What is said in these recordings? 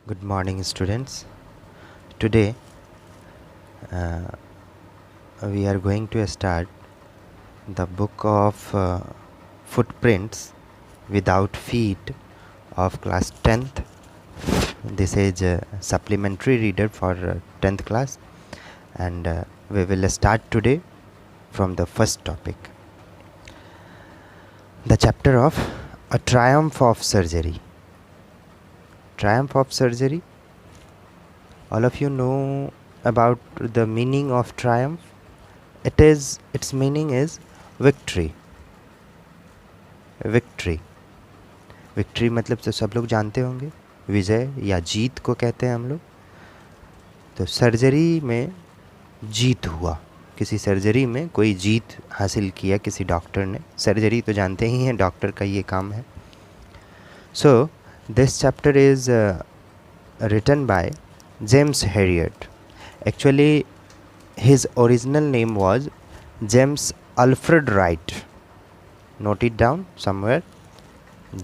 Good morning, students. Today uh, we are going to start the book of Footprints Without Feet of class 10th. This is a supplementary reader for 10th class, and we will start today from the first topic. The chapter of A Triumph of Surgery. Triumph of Surgery. All of you know about the meaning of triumph. Its meaning is victory. Victory मतलब तो सब लोग जानते होंगे, विजय या जीत को कहते हैं हम लोग। तो सर्जरी में जीत हुआ, किसी सर्जरी में कोई जीत हासिल किया किसी डॉक्टर ने। सर्जरी तो जानते ही हैं, डॉक्टर का ये काम है। So this chapter is written by James Herriot. Actually, his original name was James Alfred Wright. Note it down somewhere.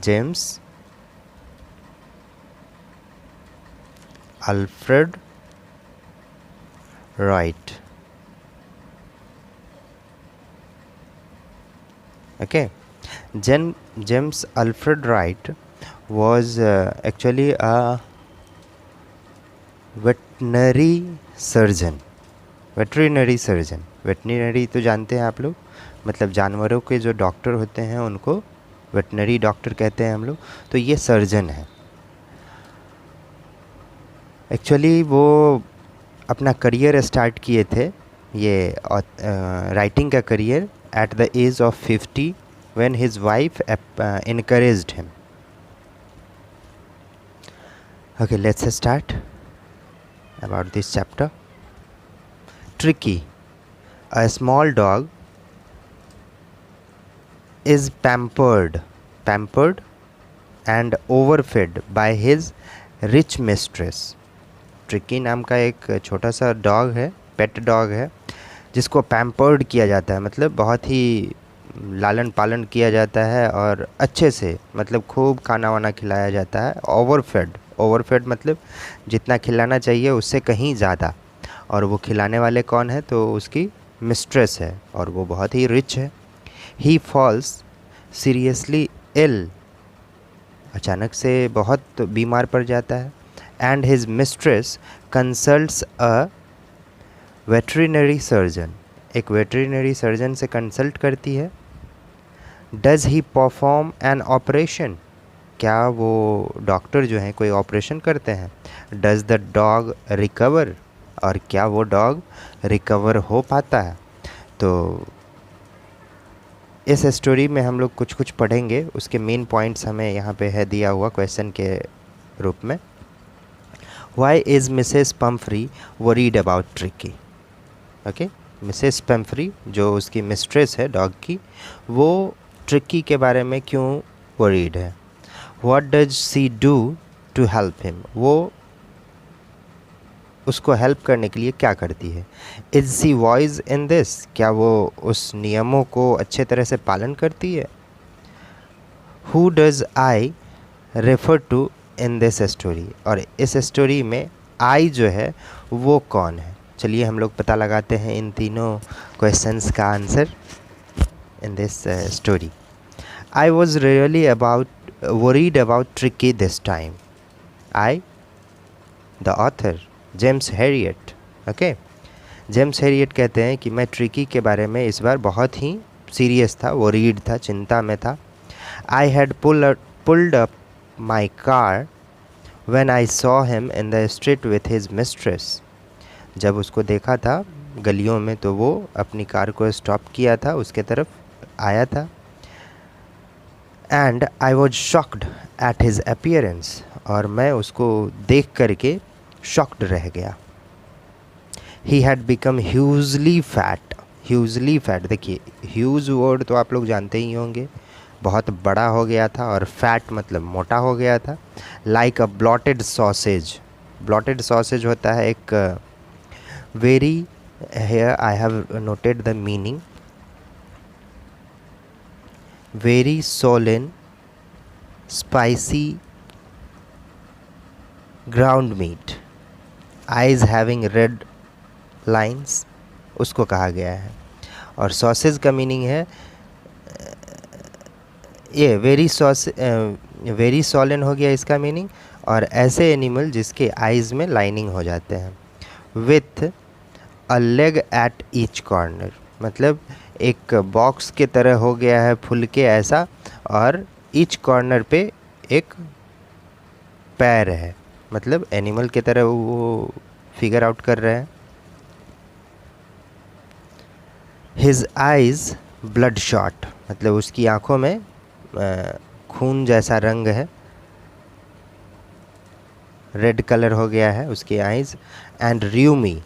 James Alfred Wright. Okay. James Alfred Wright was actually a veterinary surgeon. Veterinary तो जानते हैं आप लोग, मतलब जानवरों के जो doctor होते हैं उनको वेटनरी डॉक्टर कहते हैं हम लोग। तो ये सर्जन है। एक्चुअली वो अपना करियर स्टार्ट किए थे, ये राइटिंग का career, at the age of 50 when his wife encouraged him. Okay, let's start about this chapter. Tricky, a small dog, is pampered and overfed by his rich mistress. Tricky नाम का एक छोटा सा dog है, pet dog है, जिसको pampered किया जाता है, मतलब बहुत ही लालन पालन किया जाता है और अच्छे से, मतलब खूब खाना वाना खिलाया जाता है। ओवरफेड मतलब जितना खिलाना चाहिए उससे कहीं ज़्यादा। और वो खिलाने वाले कौन है? तो उसकी मिस्ट्रेस है, और वो बहुत ही रिच है। ही फॉल्स सीरियसली इल, अचानक से बहुत बीमार पड़ जाता है। And his mistress consults a veterinary surgeon, एक वेटरिनरी सर्जन से कंसल्ट करती है। Does he perform an operation, क्या वो डॉक्टर जो हैं कोई ऑपरेशन करते हैं? डज द डॉग रिकवर, और क्या वो डॉग रिकवर हो पाता है? तो इस स्टोरी में हम लोग कुछ कुछ पढ़ेंगे, उसके मेन पॉइंट्स हमें यहाँ पे है दिया हुआ क्वेश्चन के रूप में। Why is Mrs Pumphrey worried about Tricki? Okay, Mrs Pumphrey जो उसकी मिस्ट्रेस है डॉग की, वो ट्रिकी के बारे में क्यों वरीड है? What does she do to help him, वो उसको हेल्प करने के लिए क्या करती है? Is she wise in this, क्या वो उस नियमों को अच्छे तरह से पालन करती है? Who does I refer to in this story, और इस स्टोरी में आई जो है वो कौन है? चलिए हम लोग पता लगाते हैं इन तीनों क्वेश्चंस का answer in this story. I was really worried about Tricky this time. I, the author, James Harriet. Okay, James Harriet कहते हैं कि मैं ट्रिकी के बारे में इस बार बहुत ही सीरियस था, वरीड था, चिंता में था. I had pulled up my car when I saw him in the street with his mistress. जब उसको देखा था गलियों में तो वो अपनी कार को स्टॉप किया था, उसके तरफ आया था. And I was shocked at his appearance, और मैं उसको देख करके शॉक्ड रह गया. He had become hugely fat. देखिए, ह्यूज वर्ड तो आप लोग जानते ही होंगे, बहुत बड़ा हो गया था, और फैट मतलब मोटा हो गया था. लाइक अ ब्लॉटेड सॉसेज होता है एक very, here I have noted the meaning, very solemn, spicy, ground meat, eyes having red lines, उसको कहा गया है। और सॉसेज का मीनिंग है ये वेरी सॉलन हो गया इसका मीनिंग। और ऐसे एनिमल जिसके आइज़ में लाइनिंग हो जाते हैं। With a leg at each corner, मतलब एक बॉक्स के तरह हो गया है फुल के ऐसा, और ईच कॉर्नर पे एक पैर है, मतलब एनिमल के तरह वो फिगर आउट कर रहे हैं। हिज आइज़ ब्लड शॉट, मतलब उसकी आँखों में खून जैसा रंग है, रेड कलर हो गया है उसकी आइज़। एंड र्यूमी,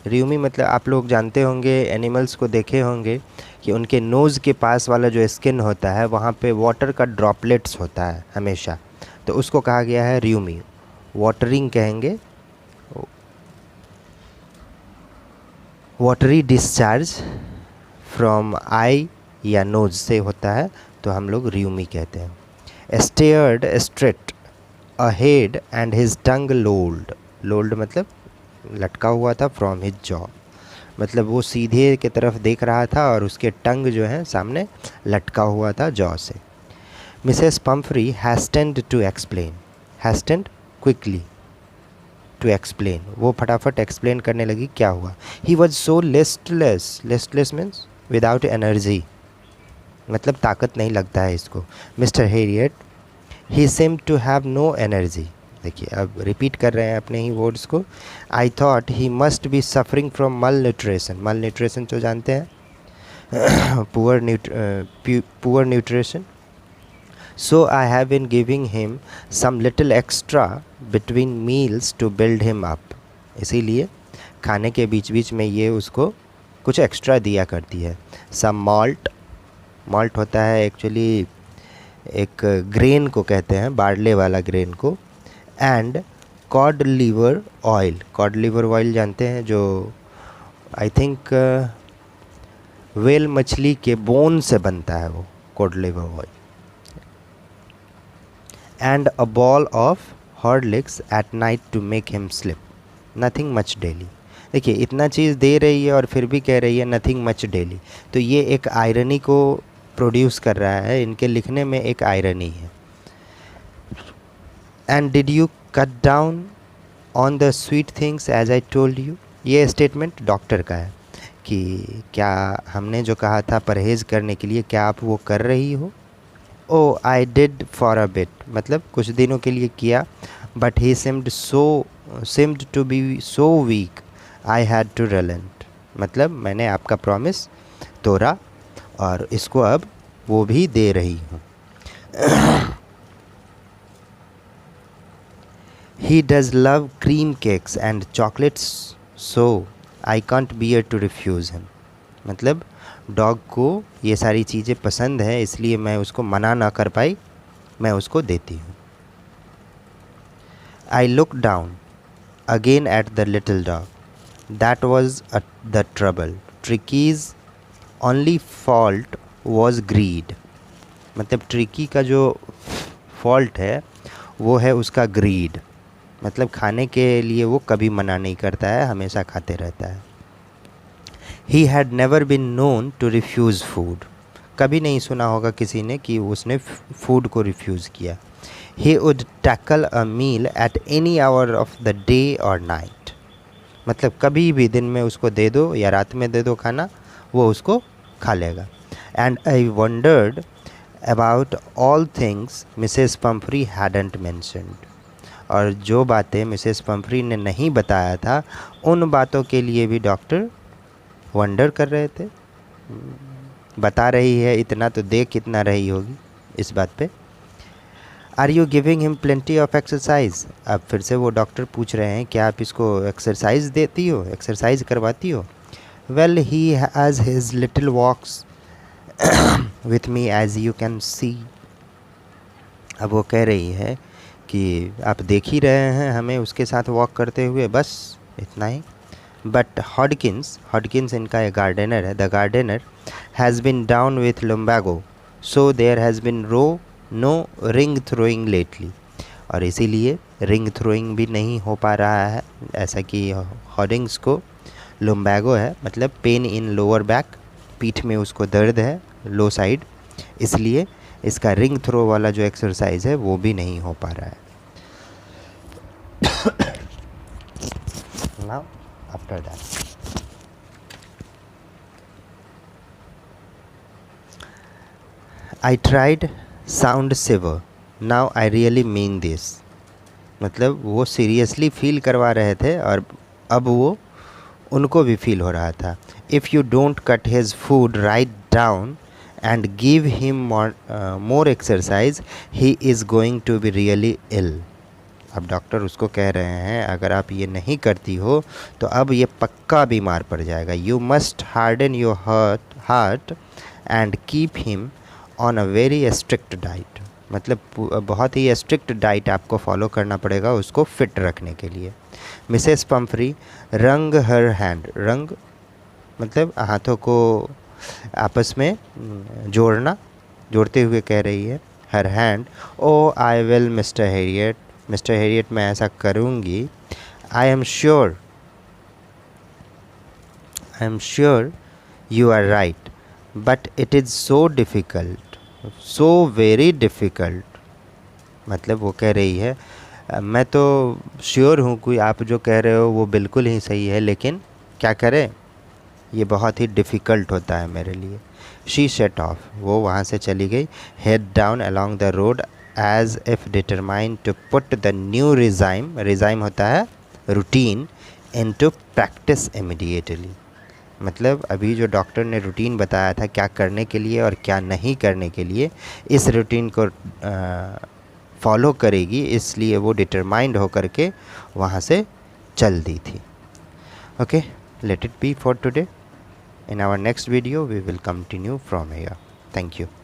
र्यूमी मतलब आप लोग जानते होंगे, एनिमल्स को देखे होंगे कि उनके नोज़ के पास वाला जो स्किन होता है वहाँ पे वाटर का ड्रॉपलेट्स होता है हमेशा, तो उसको कहा गया है र्यूमी। वाटरिंग कहेंगे, वाटरी डिस्चार्ज फ्रॉम आई या नोज से होता है, तो हम लोग र्यूमी कहते हैं। Stared straight ahead and his tongue lolled, lolled मतलब लटका हुआ था, फ्रॉम हिज जॉ, मतलब वो सीधे की तरफ देख रहा था और उसके टंग जो है सामने लटका हुआ था जॉ से। Mrs Pumphrey hastened to explain, hastened quickly to explain, वो फटाफट एक्सप्लेन करने लगी क्या हुआ। He was so listless, listless means without energy, मतलब ताकत नहीं लगता है इसको। Mr Herriot he seem to have no energy, देखिए अब रिपीट कर रहे हैं अपने ही वर्ड्स को। I thought he must be suffering from malnutrition, malnutrition तो जानते हैं poor nutrition. So I have been giving him some little extra between meals to build him up, इसीलिए खाने के बीच बीच में ये उसको कुछ एक्स्ट्रा दिया करती है। सम मॉल्ट, मॉल्ट होता है एक्चुअली एक ग्रेन को कहते हैं, बार्ले वाला ग्रेन को। And cod liver oil, cod liver oil जानते हैं, जो आई थिंक वेल मछली के बोन से बनता है वो cod liver oil. And a ball of Horlicks at night to make him sleep, nothing much daily. देखिए इतना चीज़ दे रही है और फिर भी कह रही है नथिंग मच डेली, तो ये एक आयरनी को प्रोड्यूस कर रहा है, इनके लिखने में एक आयरनी है। And did you cut down on the sweet things as I told you, ये स्टेटमेंट डॉक्टर का है कि क्या हमने जो कहा था परहेज़ करने के लिए, क्या आप वो कर रही हो। Oh I did for a bit, मतलब कुछ दिनों के लिए किया। But he seemed to be so weak I had to relent, मतलब मैंने आपका प्रॉमिस तोड़ा और इसको अब वो भी दे रही हूँ। He does love cream cakes and chocolates so I can't bear to refuse him, मतलब डॉग को ये सारी चीज़ें पसंद है इसलिए मैं उसको मना ना कर पाई, मैं उसको देती हूँ। I look down again at the little dog, that was the trouble, Tricki's only fault was greed, मतलब ट्रिकी का जो फॉल्ट है वो है उसका ग्रीड, मतलब खाने के लिए वो कभी मना नहीं करता है, हमेशा खाते रहता है। He had never been known to refuse food, कभी नहीं सुना होगा किसी ने कि उसने फूड को रिफ्यूज़ किया। He would tackle a meal at any hour of the day और नाइट, मतलब कभी भी दिन में उसको दे दो या रात में दे दो खाना, वो उसको खा लेगा। And I wandered about all things Mrs Pomfrey hadn't mentioned, और जो बातें मिसेस पम्फ्री ने नहीं बताया था उन बातों के लिए भी डॉक्टर वंडर कर रहे थे। बता रही है इतना तो देख कितना रही होगी इस बात पे। Are you giving him plenty of exercise, अब फिर से वो डॉक्टर पूछ रहे हैं क्या आप इसको एक्सरसाइज देती हो, एक्सरसाइज करवाती हो। Well he has his little walks with me as you can see, अब वो कह रही है कि आप देख ही रहे हैं हमें उसके साथ वॉक करते हुए, बस इतना ही। बट हॉडकिंस, हॉडकिंस इनका एक गार्डनर है, the gardener has been down with lumbago so there has been no ring throwing lately, और इसीलिए रिंग थ्रोइंग भी नहीं हो पा रहा है। ऐसा कि हॉडिंग्स को लुम्बैगो है, मतलब पेन इन लोअर बैक, पीठ में उसको दर्द है लो साइड, इसलिए इसका रिंग थ्रो वाला जो एक्सरसाइज है वो भी नहीं हो पा रहा है। Now after that I tried sound severe, now I really mean this. मतलब वो सीरियसली फील करवा रहे थे और अब वो उनको भी फील हो रहा था। If you don't cut his food right down and give him more exercise he is going to be really ill. अब डॉक्टर उसको कह रहे हैं अगर आप ये नहीं करती हो तो अब ये पक्का बीमार पड़ जाएगा। You must harden your heart and keep him on a very strict diet. मतलब बहुत ही स्ट्रिक्ट डाइट आपको फॉलो करना पड़ेगा उसको फिट रखने के लिए। मिसेस पम्फ्री रंग हर हैंड, रंग मतलब हाथों को आपस में जोड़ना, जोड़ते हुए कह रही है her hand. Oh I will Mr Herriot, Mr Herriot मैं ऐसा करूँगी। I am sure you are right but it is so difficult, so very difficult. मतलब वो कह रही है मैं तो श्योर हूँ कि आप जो कह रहे हो वो बिल्कुल ही सही है, लेकिन क्या करें, ये बहुत ही डिफ़िकल्ट होता है मेरे लिए। शी सेट ऑफ, वो वहाँ से चली गई। Head down along the road as if determined to put the new regime, regime होता है रूटीन, इनटू प्रैक्टिस इमीडिएटली। मतलब अभी जो डॉक्टर ने रूटीन बताया था क्या करने के लिए और क्या नहीं करने के लिए, इस रूटीन को फॉलो करेगी, इसलिए वो डिटरमाइंड होकर के वहाँ से चल दी थी। Okay, let it be for today. In our next video we will continue from here. Thank you.